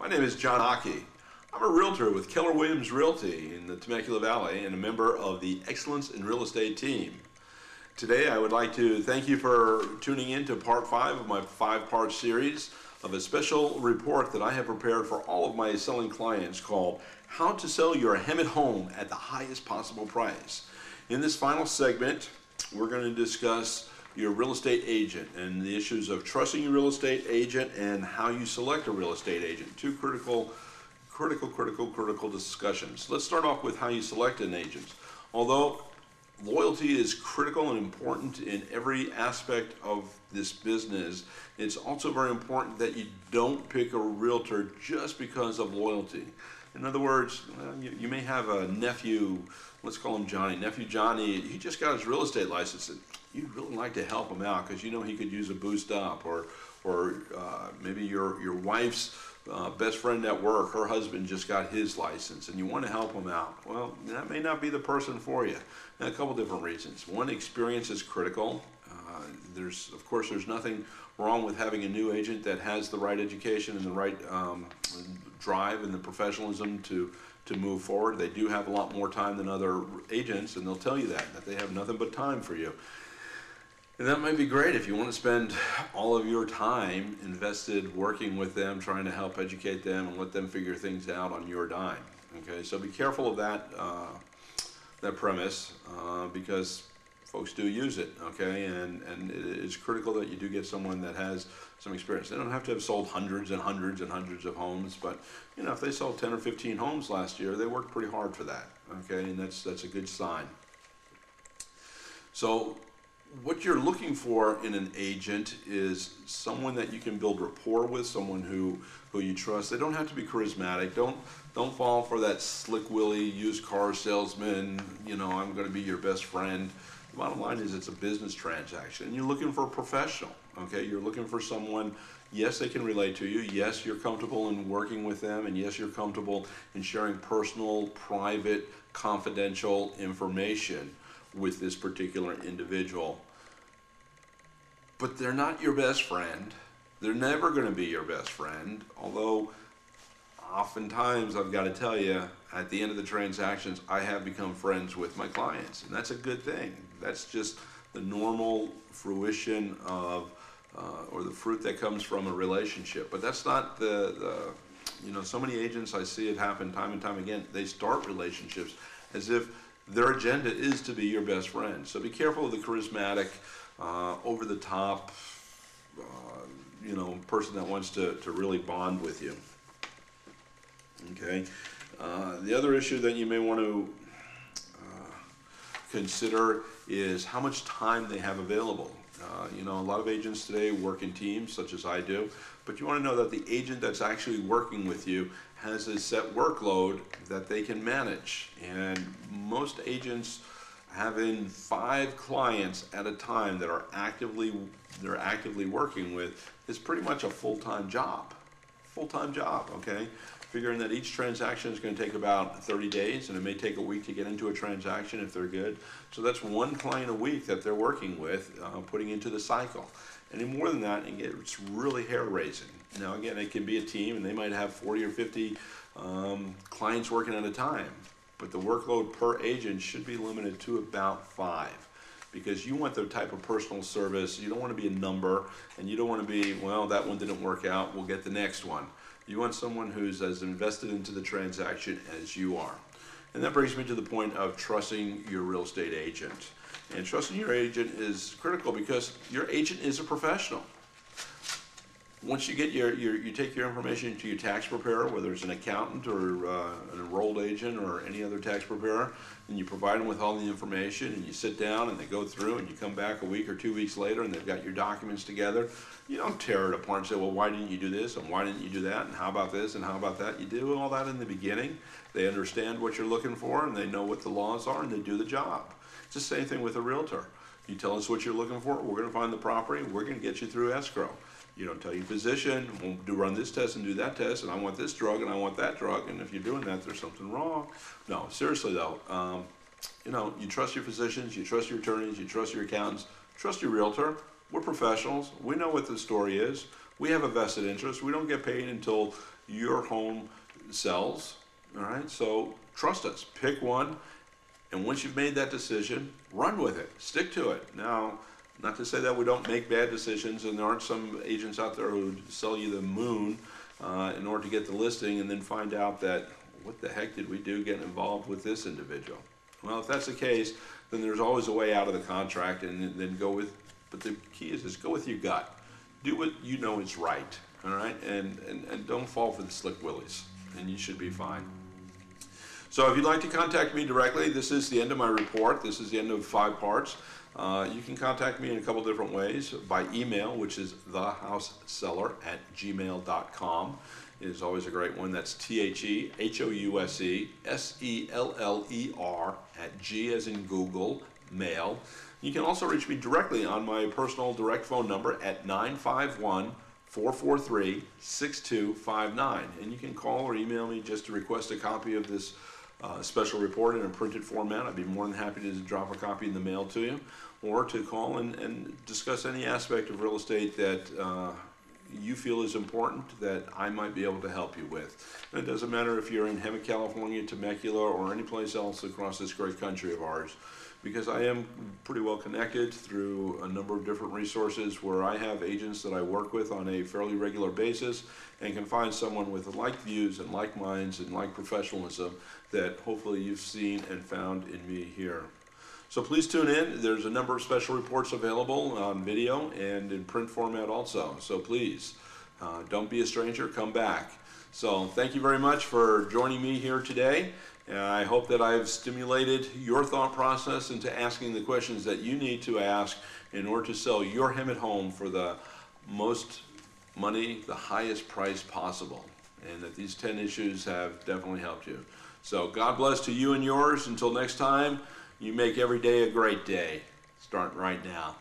My name is John Occhi. I'm a realtor with Keller Realty in the Temecula Valley and a member of the Excellence in Real Estate team. Today I would like to thank you for tuning in to part 5 of my 5-part series of a special report that I have prepared for all of my selling clients called How to Sell Your Hemet Home at the Highest Possible Price. In this final segment, we're going to discuss your real estate agent and the issues of trusting your real estate agent and how you select a real estate agent. Two critical discussions. Let's start off with how you select an agent. Although loyalty is critical and important in every aspect of this business, it's also very important that you don't pick a realtor just because of loyalty. In other words, you may have a nephew, let's call him Johnny. Nephew Johnny, he just got his real estate license, and you'd really like to help him out because you know he could use a boost up, or maybe your wife's best friend at work, her husband just got his license, and you want to help him out. Well, that may not be the person for you. And a couple different reasons. One, experience is critical. Of course, there's nothing wrong with having a new agent that has the right education and the right drive and the professionalism to move forward. They do have a lot more time than other agents, and they'll tell you that they have nothing but time for you. And that might be great if you want to spend all of your time invested working with them, trying to help educate them and let them figure things out on your dime. Okay, so be careful of that premise because folks do use it, okay, and it is critical that you do get someone that has some experience. They don't have to have sold hundreds and hundreds and hundreds of homes, but you know, if they sold 10 or 15 homes last year, they worked pretty hard for that, okay, and that's a good sign. So what you're looking for in an agent is someone that you can build rapport with, someone who you trust. They don't have to be charismatic. Don't fall for that slick willy used car salesman, you know, I'm going to be your best friend. The bottom line is it's a business transaction, and you're looking for a professional, okay? You're looking for someone, yes, they can relate to you, yes, you're comfortable in working with them, and yes, you're comfortable in sharing personal, private, confidential information with this particular individual. But they're not your best friend. They're never going to be your best friend, although oftentimes I've got to tell you, at the end of the transactions, I have become friends with my clients, and that's a good thing. That's just the normal fruition of, or the fruit that comes from a relationship. But that's not you know, so many agents, I see it happen time and time again, they start relationships as if their agenda is to be your best friend. So be careful of the charismatic, over the top, you know, person that wants to really bond with you. Okay. The other issue that you may want to consider is how much time they have available. You know, a lot of agents today work in teams, such as I do, but you want to know that the agent that's actually working with you has a set workload that they can manage. And most agents having 5 clients at a time that they're actively working with is pretty much a full-time job. Full-time job, okay? Figuring that each transaction is going to take about 30 days, and it may take a week to get into a transaction if they're good. So that's 1 client a week that they're working with, putting into the cycle. Any more than that, it's really hair-raising. Now, again, it can be a team, and they might have 40 or 50 clients working at a time. But the workload per agent should be limited to about 5, because you want the type of personal service. You don't want to be a number, and you don't want to be, well, that one didn't work out, we'll get the next one. You want someone who's as invested into the transaction as you are. And that brings me to the point of trusting your real estate agent. And trusting your agent is critical because your agent is a professional. Once you get you take your information to your tax preparer, whether it's an accountant or an enrolled agent or any other tax preparer, and you provide them with all the information, and you sit down and they go through, and you come back a week or 2 weeks later and they've got your documents together. You don't tear it apart and say, well, why didn't you do this, and why didn't you do that, and how about this, and how about that? You do all that in the beginning. They understand what you're looking for, and they know what the laws are, and they do the job. It's the same thing with a realtor. You tell us what you're looking for, we're going to find the property, we're going to get you through escrow. You don't tell your physician, we'll run this test and do that test, and I want this drug and I want that drug, and if you're doing that, there's something wrong. No, seriously though, you know, you trust your physicians, you trust your attorneys, you trust your accountants, trust your realtor. We're professionals. We know what the story is. We have a vested interest. We don't get paid until your home sells. All right, so trust us, pick one, and once you've made that decision, run with it, stick to it. Now, not to say that we don't make bad decisions, and there aren't some agents out there who sell you the moon in order to get the listing and then find out that, what the heck did we do getting involved with this individual? Well, if that's the case, then there's always a way out of the contract, and then go with, but the key is go with your gut. Do what you know is right, all right? And don't fall for the slick willies, and you should be fine. So if you'd like to contact me directly, this is the end of my report. This is the end of 5 parts. You can contact me in a couple different ways. By email, which is thehouseseller@gmail.com. It is always a great one. That's THEHOUSESELLER@G as in Google, mail. You can also reach me directly on my personal direct phone number at 951-443-6259. And you can call or email me just to request a copy of this special report in a printed format. I'd be more than happy to drop a copy in the mail to you, or to call and discuss any aspect of real estate that you feel is important that I might be able to help you with. And it doesn't matter if you're in Hemet, California, Temecula, or any place else across this great country of ours, because I am pretty well connected through a number of different resources where I have agents that I work with on a fairly regular basis, and can find someone with like views and like minds and like professionalism that hopefully you've seen and found in me here. So please tune in. There's a number of special reports available on video and in print format also. So please, don't be a stranger, come back. So thank you very much for joining me here today. I hope that I've stimulated your thought process into asking the questions that you need to ask in order to sell your Hemet home for the most money, the highest price possible. And that these 10 issues have definitely helped you. So God bless to you and yours. Until next time, you make every day a great day. Start right now.